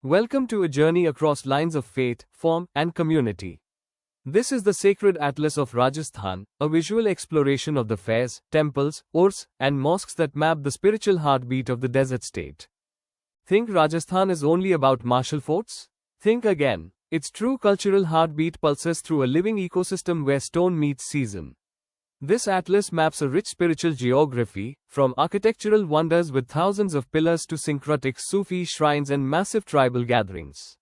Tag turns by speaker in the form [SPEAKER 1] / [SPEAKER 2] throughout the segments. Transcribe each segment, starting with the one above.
[SPEAKER 1] Welcome to a journey across lines of faith, form, and community. This is the Sacred Atlas of Rajasthan, a visual exploration of the fairs, temples, Urs, and mosques that map the spiritual heartbeat of the desert state. Think Rajasthan is only about martial forts? Think again. Its true cultural heartbeat pulses through a living ecosystem where stone meets season. This atlas maps a rich spiritual geography, from architectural wonders with thousands of pillars to syncretic Sufi shrines and massive tribal gatherings.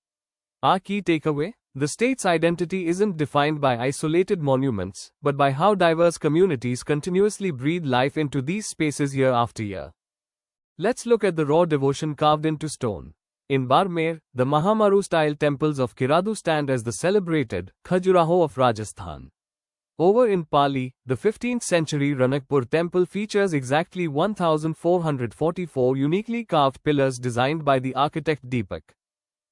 [SPEAKER 1] Our key takeaway? The state's identity isn't defined by isolated monuments, but by how diverse communities continuously breathe life into these spaces year after year. Let's look at the raw devotion carved into stone. In Barmer, the Mahamaru-style temples of Kiradu stand as the celebrated Khajuraho of Rajasthan. Over in Pali, the 15th century Ranakpur temple features exactly 1,444 uniquely carved pillars designed by the architect Deepak.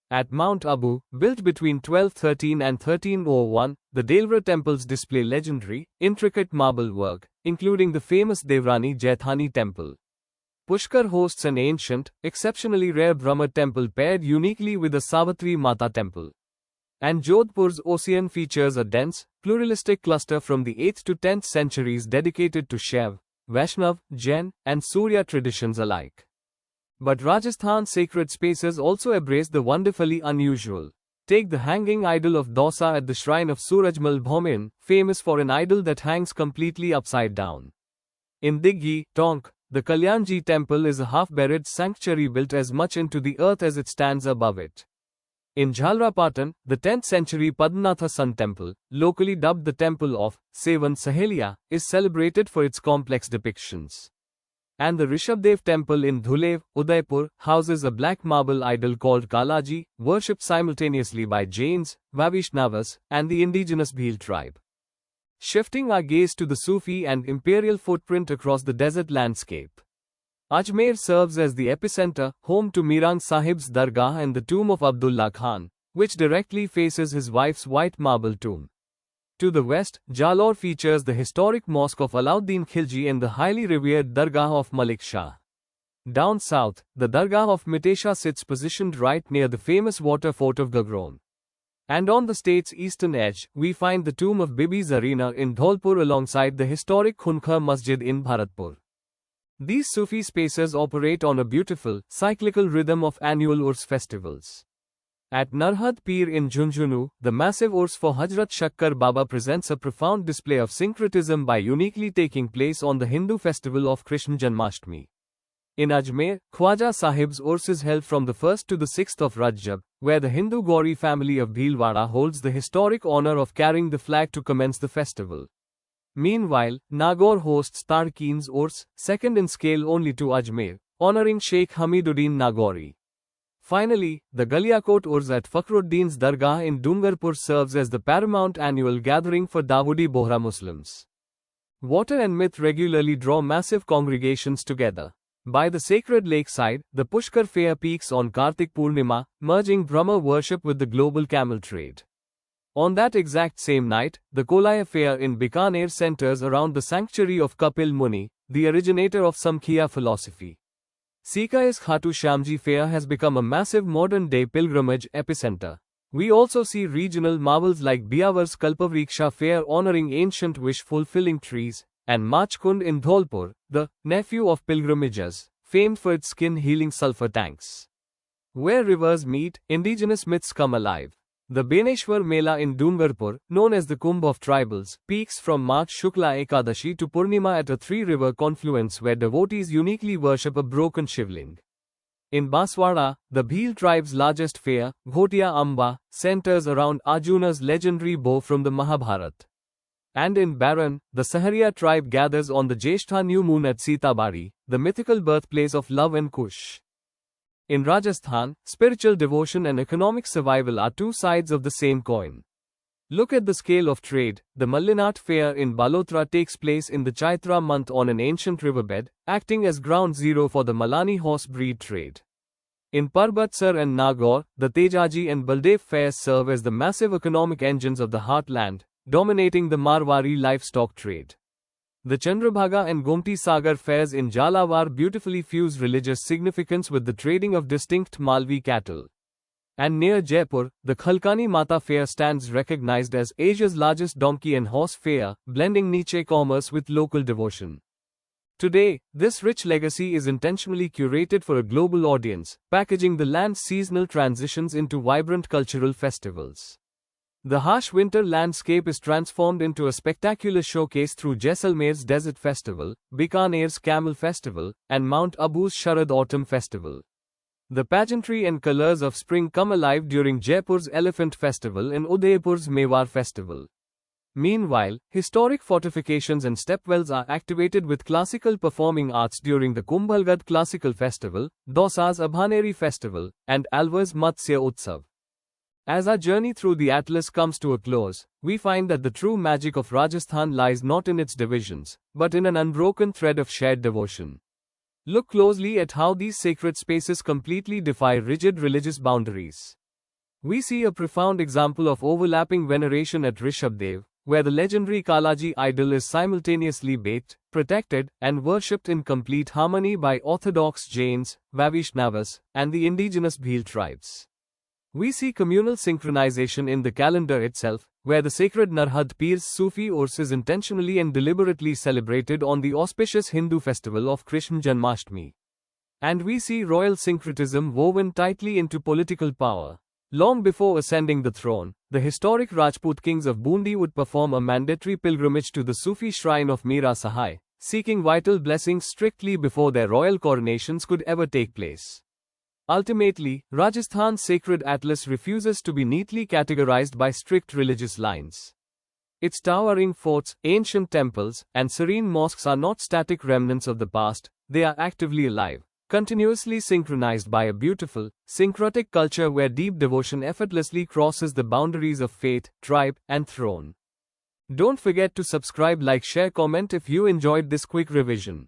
[SPEAKER 1] At Mount Abu, built between 1213 and 1301, the Delvra temples display legendary, intricate marble work, including the famous Devrani Jaithani temple. Pushkar hosts an ancient, exceptionally rare Brahma temple paired uniquely with a Savitri Mata temple. And Jodhpur's Ocean features a dense, pluralistic cluster from the 8th to 10th centuries dedicated to Shaiv, Vaishnav, Jain, and Surya traditions alike. But Rajasthan's sacred spaces also embrace the wonderfully unusual. Take the hanging idol of Dausa at the shrine of Surajmal Bhaumin, famous for an idol that hangs completely upside down. In Dighi, Tonk, the Kalyanji temple is a half-buried sanctuary built as much into the earth as it stands above it. In Jhalrapatan, the 10th century Padmanatha Sun temple, locally dubbed the Temple of Sevan Sahelia, is celebrated for its complex depictions. And the Rishabdev temple in Dhulev, Udaipur, houses a black marble idol called Kalaji, worshipped simultaneously by Jains, Vaishnavas, and the indigenous Bhil tribe. Shifting our gaze to the Sufi and imperial footprint across the desert landscape. Ajmer serves as the epicenter, home to Mirang Sahib's Dargah and the tomb of Abdullah Khan, which directly faces his wife's white marble tomb. To the west, Jalore features the historic mosque of Alauddin Khilji and the highly revered Dargah of Malik Shah. Down south, the Dargah of Mitesha sits positioned right near the famous water fort of Gagron. And on the state's eastern edge, we find the tomb of Bibi Zarina in Dholpur alongside the historic Khunkhar Masjid in Bharatpur. These Sufi spaces operate on a beautiful, cyclical rhythm of annual Urs festivals. At Narhad Pir in Jhunjhunu, the massive Urs for Hazrat Shakkar Baba presents a profound display of syncretism by uniquely taking place on the Hindu festival of Krishna Janmashtami. In Ajmer, Khwaja Sahib's Urs is held from the 1st to the 6th of Rajab, where the Hindu Gauri family of Bhilwara holds the historic honor of carrying the flag to commence the festival. Meanwhile, Nagaur hosts Tarkeen's Urs, second in scale only to Ajmer, honoring Sheikh Hamiduddin Nagauri. Finally, the Galiakot Urs at Fakhruddin's Dargah in Dungarpur serves as the paramount annual gathering for Dawoodi Bohra Muslims. Water and myth regularly draw massive congregations together. By the sacred lakeside, the Pushkar fair peaks on Kartik Purnima, merging Brahma worship with the global camel trade. On that exact same night, the Kolaya fair in Bikaner centers around the sanctuary of Kapil Muni, the originator of Samkhya philosophy. Sikai's Khatu Shyamji fair has become a massive modern-day pilgrimage epicenter. We also see regional marvels like Biavar's Kalpavriksha fair honoring ancient wish-fulfilling trees, and Machkund in Dholpur, the nephew of pilgrimages, famed for its skin-healing sulfur tanks. Where rivers meet, indigenous myths come alive. The Beneshwar Mela in Dungarpur, known as the Kumbh of Tribals, peaks from March Shukla Ekadashi to Purnima at a three-river confluence where devotees uniquely worship a broken shivling. In Baswara, the Bhil tribe's largest fair, Ghotia Amba, centers around Arjuna's legendary bow from the Mahabharata. And in Baran, the Saharia tribe gathers on the Jeshtha new moon at Sitabari, the mythical birthplace of love and Kush. In Rajasthan, spiritual devotion and economic survival are two sides of the same coin. Look at the scale of trade. The Mallinat fair in Balotra takes place in the Chaitra month on an ancient riverbed, acting as ground zero for the Malani horse breed trade. In Parbatsar and Nagaur, the Tejaji and Baldev fairs serve as the massive economic engines of the heartland, dominating the Marwari livestock trade. The Chandrabhaga and Gomti Sagar fairs in Jalawar beautifully fuse religious significance with the trading of distinct Malvi cattle. And near Jaipur, the Khalkani Mata Fair stands recognized as Asia's largest donkey and horse fair, blending niche commerce with local devotion. Today, this rich legacy is intentionally curated for a global audience, packaging the land's seasonal transitions into vibrant cultural festivals. The harsh winter landscape is transformed into a spectacular showcase through Jaisalmer's Desert Festival, Bikaner's Camel Festival, and Mount Abu's Sharad Autumn Festival. The pageantry and colors of spring come alive during Jaipur's Elephant Festival and Udaipur's Mewar Festival. Meanwhile, historic fortifications and stepwells are activated with classical performing arts during the Kumbhalgad Classical Festival, Dausa's Abhaneri Festival, and Alwar's Matsya Utsav. As our journey through the Atlas comes to a close, we find that the true magic of Rajasthan lies not in its divisions, but in an unbroken thread of shared devotion. Look closely at how these sacred spaces completely defy rigid religious boundaries. We see a profound example of overlapping veneration at Rishabdev, where the legendary Kalaji idol is simultaneously baked, protected, and worshipped in complete harmony by Orthodox Jains, Vaishnavas, and the indigenous Bhil tribes. We see communal synchronization in the calendar itself, where the sacred Narhad Pir's Sufi Urs is intentionally and deliberately celebrated on the auspicious Hindu festival of Krishna Janmashtami. And we see royal syncretism woven tightly into political power. Long before ascending the throne, the historic Rajput kings of Bundi would perform a mandatory pilgrimage to the Sufi shrine of Mira Sahai, seeking vital blessings strictly before their royal coronations could ever take place. Ultimately, Rajasthan's sacred atlas refuses to be neatly categorized by strict religious lines. Its towering forts, ancient temples, and serene mosques are not static remnants of the past, they are actively alive, continuously synchronized by a beautiful, syncretic culture where deep devotion effortlessly crosses the boundaries of faith, tribe, and throne. Don't forget to subscribe, like, share, comment if you enjoyed this quick revision.